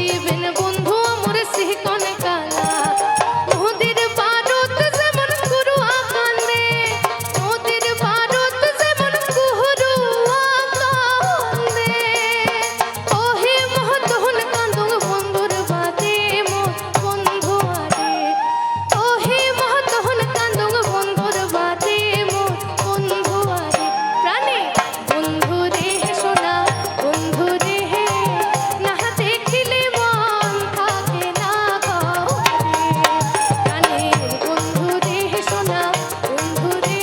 আসিবেন বন্ধু মোর সিকন কালা নদীর বারুদ যেমন কুরুয়া কান্দে নদীর বারুদ যেমন কুরুয়া কান্দে ওহে মহতহুন কান্দুং বন্ধুর বাদে মোর বন্ধু আরে ওহে মহতহুন কান্দুং বন্ধুর বাদে মোর বন্ধু আরে প্রাণে বন্ধু রে সোনা বন্ধু রে না দেখিলে মন থাকে না ঘরে প্রাণে বন্ধু রে সোনা বন্ধু রে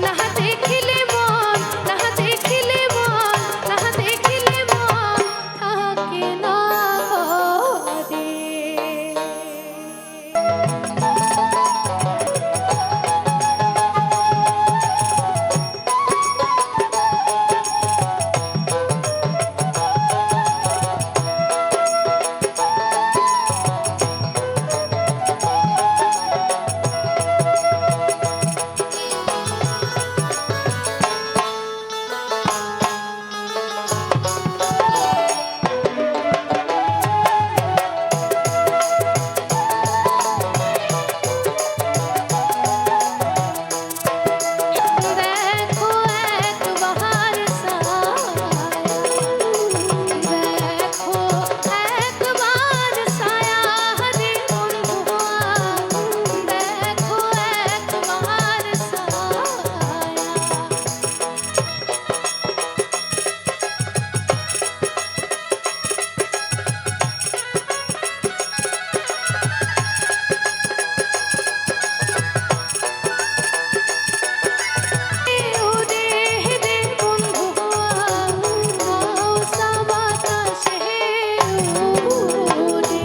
না দেখিলে মন না দেখিলে মন না দেখিলে মন থাকে না দেখো একবার দেখো একবার ছায়া রে বন্ধুয়া দেখো একবার ছায়া উদে হে বন্ধুয়া মৌসা বাতাসে উদে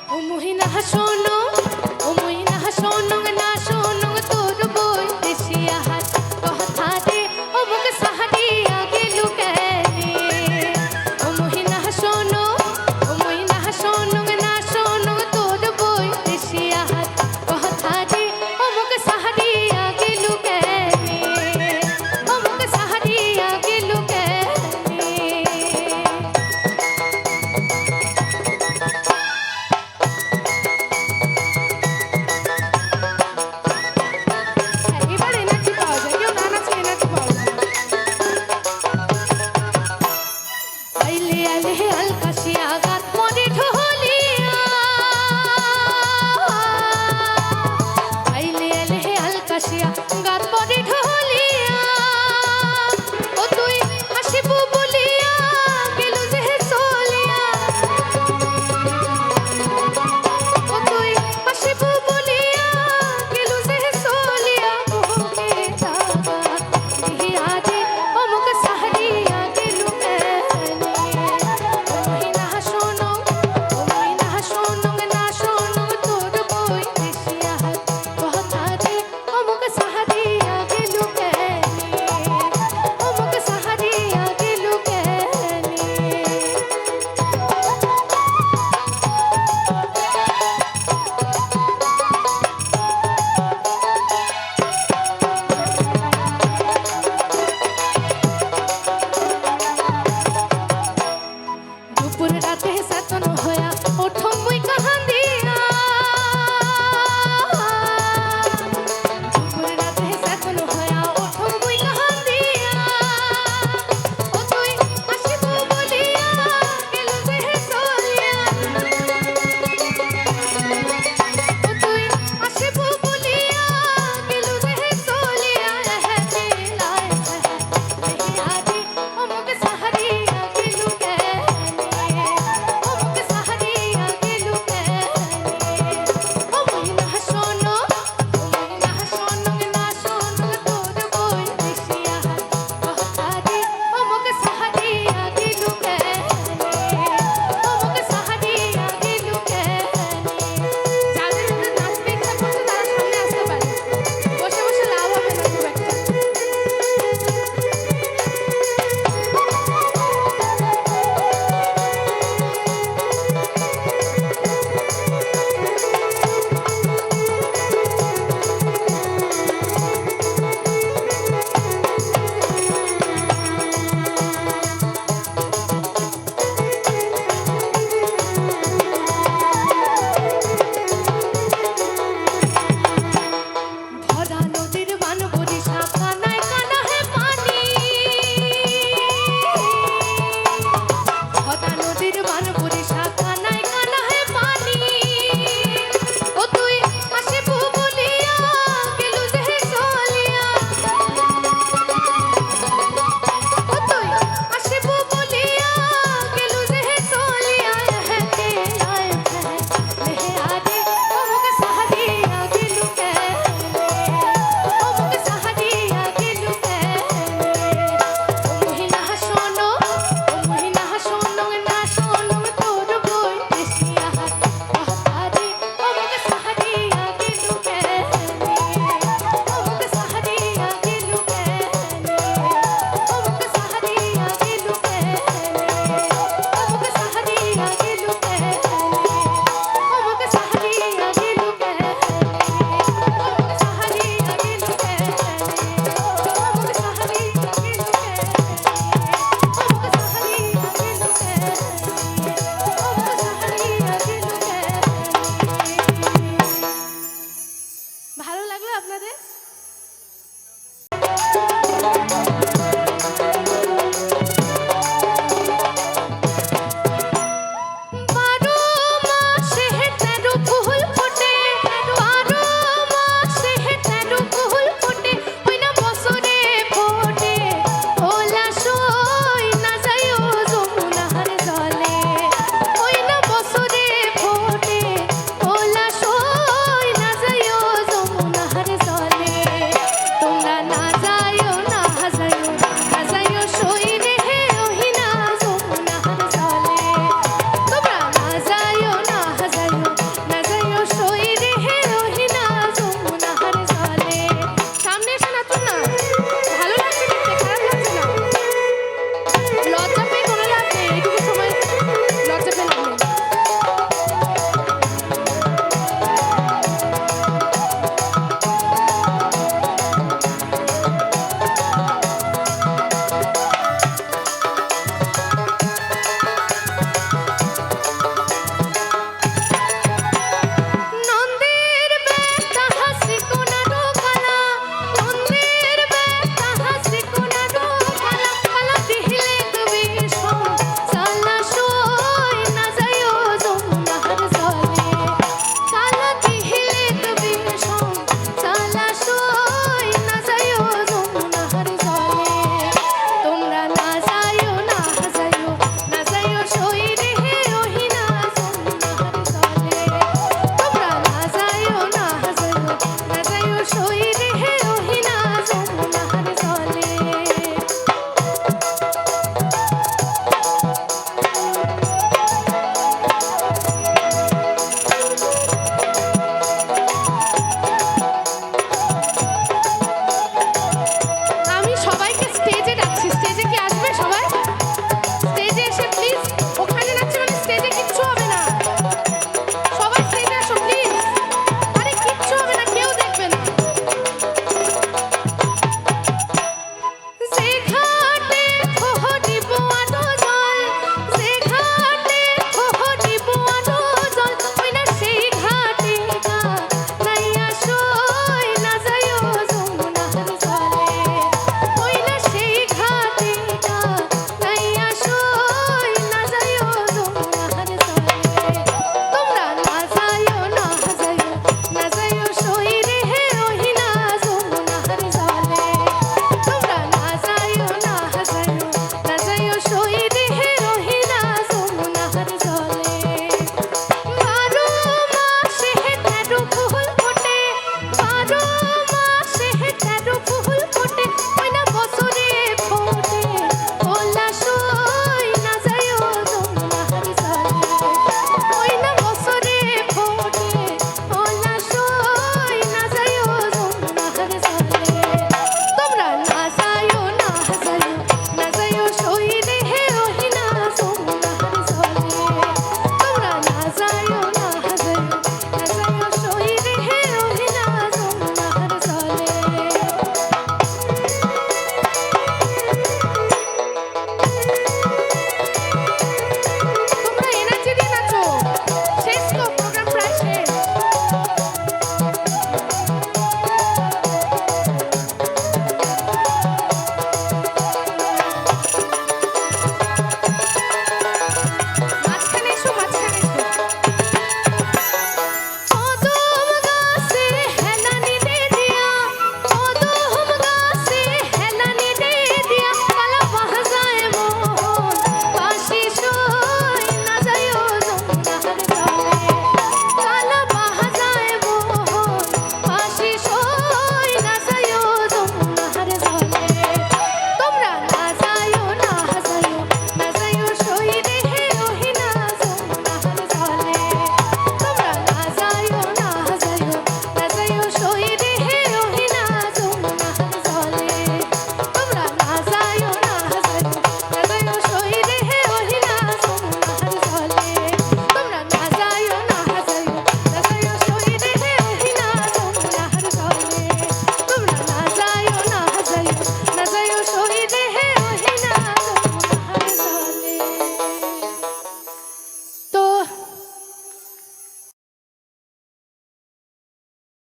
ও মহিনা শোনো ও মহিনা শোনো না শোনো তোর বই দেশিয়া হাত কথা দে ও মুখ সাহারিয়া গেলু কেনে ও মহিনা শোনো না শোনো তোর বই দেশিয়া হাত কথা দে ও মুখ সাহারিয়া গেলু কেনে ও মুখ সাহারিয়া গেলু কেনে এবার এনার্জি পাওয়া যায় কেউ গান আছে এনার্জি পাওয়া যায় আইলে আইলে আলকাশিয়া গাত মনে ঢোলিয়া আইলে আইলে আলকাশিয়া গাত মনে ঢোলিয়া ও তুই আসিবু বলিয়া গেলু যে চলিয়া ও তুই আসিবু বলিয়া গেলু যে চলিয়া ওকে দাগা দিহিয়া দে অমুক সাহারিয়া গেলু কেনে ও মহিনা শোনো না শোনো তোর বই দেশিয়া হাত কথা দে অমুক সাহারিয়া গেলু কেনে অমুক সাহারিয়া গেলু কেনে দুপুর রাতে সাতন